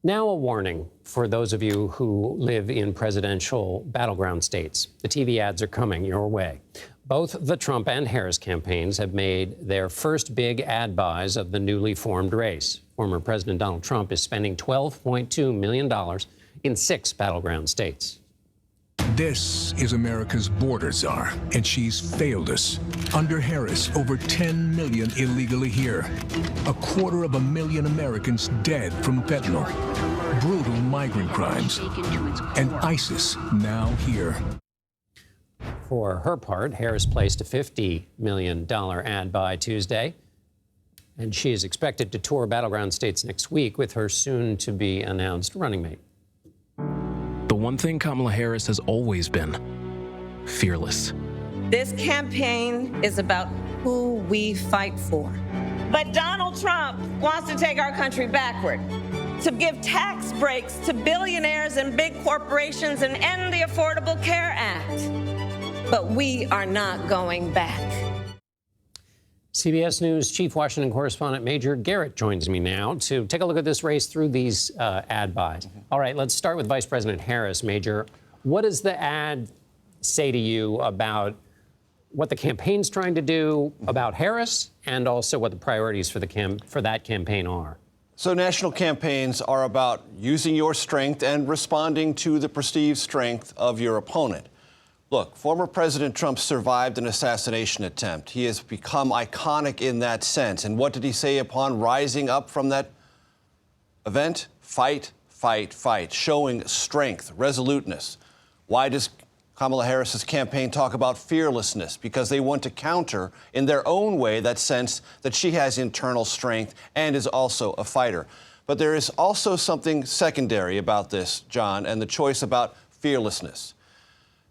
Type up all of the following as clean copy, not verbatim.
Now a warning for those of you who live in presidential battleground states. The TV ads are coming your way. Both the Trump and Harris campaigns have made their first big ad buys of the newly formed race. Former President Donald Trump is spending $12.2 million in 6 battleground states. This is America's border czar, and she's failed us. Under Harris, over 10 million illegally here. 250,000 Americans dead from fentanyl. Brutal migrant crimes. And ISIS now here. For her part, Harris placed a $50 million ad buy Tuesday, and she is expected to tour battleground states next week with her soon-to-be-announced running mate. The one thing Kamala Harris has always been: fearless. This campaign is about who we fight for. But Donald Trump wants to take our country backward, to give tax breaks to billionaires and big corporations and end the Affordable Care Act. But we are not going back. CBS News Chief Washington correspondent Major Garrett joins me now to take a look at this race through these ad buys. All right, let's start with Vice President Harris. Major, what does the ad say to you about what the campaign's trying to do about Harris, and also what the priorities for that campaign are? So national campaigns are about using your strength and responding to the perceived strength of your opponent. Look, former President Trump survived an assassination attempt. He has become iconic in that sense. And what did he say upon rising up from that event? Fight, fight, fight, showing strength, resoluteness. Why does Kamala Harris's campaign talk about fearlessness? Because they want to counter, in their own way, that sense that she has internal strength and is also a fighter. But there is also something secondary about this, John, and the choice about fearlessness.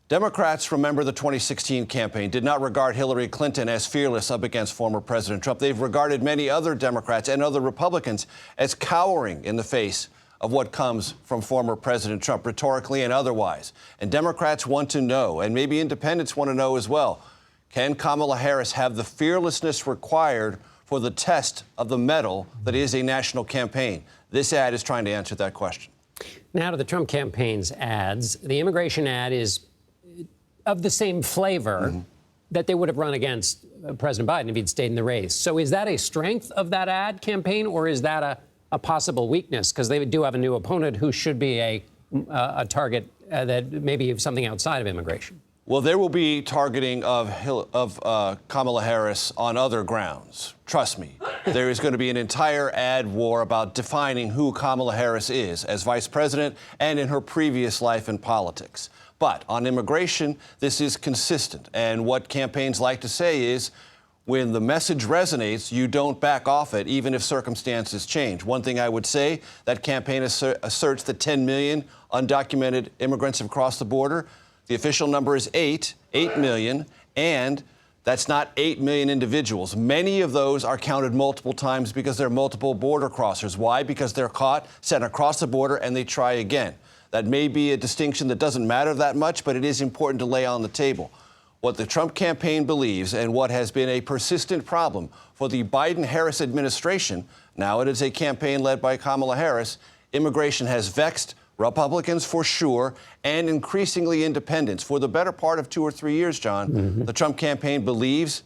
Democrats, remember the 2016 campaign, did not regard Hillary Clinton as fearless up against former President Trump. They've regarded many other Democrats and other Republicans as cowering in the face of what comes from former President Trump, rhetorically and otherwise. And Democrats want to know, and maybe independents want to know as well, can Kamala Harris have the fearlessness required for the test of the mettle that is a national campaign? This ad is trying to answer that question. Now to the Trump campaign's ads. The immigration ad is of the same flavor that they would have run against President Biden if he'd stayed in the race. So is that a strength of that ad campaign, or is that a possible weakness? Because they do have a new opponent who should be a target that maybe something outside of immigration. Well, there will be targeting of Kamala Harris on other grounds. Trust me. There is going to be an entire ad war about defining who Kamala Harris is as vice president and in her previous life in politics. But on immigration, this is consistent. And what campaigns like to say is, when the message resonates, you don't back off it, even if circumstances change. One thing I would say, that campaign asserts that 10 million undocumented immigrants have crossed the border. The official number is 8 million, and that's not 8 million individuals. Many of those are counted multiple times because they're multiple border crossers. Why? Because they're caught, sent across the border, and they try again. That may be a distinction that doesn't matter that much, but it is important to lay on the table. What the Trump campaign believes, and what has been a persistent problem for the Biden-Harris administration, now it is a campaign led by Kamala Harris, immigration has vexed Republicans for sure, and increasingly independents. For the better part of 2 or 3 years, John, the Trump campaign believes,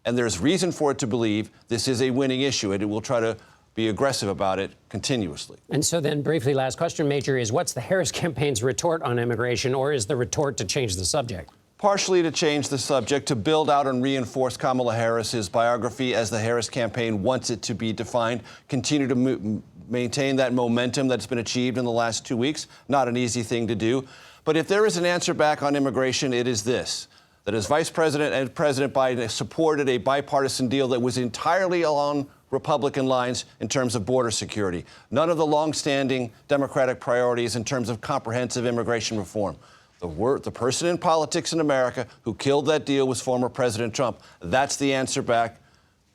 and there's reason for it to believe, this is a winning issue, and it will try to be aggressive about it continuously. And so then, briefly, last question, Major, is what's the Harris campaign's retort on immigration, or is the retort to change the subject? Partially to change the subject, to build out and reinforce Kamala Harris's biography as the Harris campaign wants it to be defined, continue to maintain that momentum that's been achieved in the last 2 weeks. Not an easy thing to do. But if there is an answer back on immigration, it is this: that as Vice President and President Biden supported a bipartisan deal that was entirely along Republican lines in terms of border security. None of the longstanding Democratic priorities in terms of comprehensive immigration reform. The person in politics in America who killed that deal was former President Trump. That's the answer back.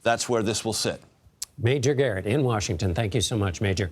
That's where this will sit. Major Garrett in Washington. Thank you so much, Major.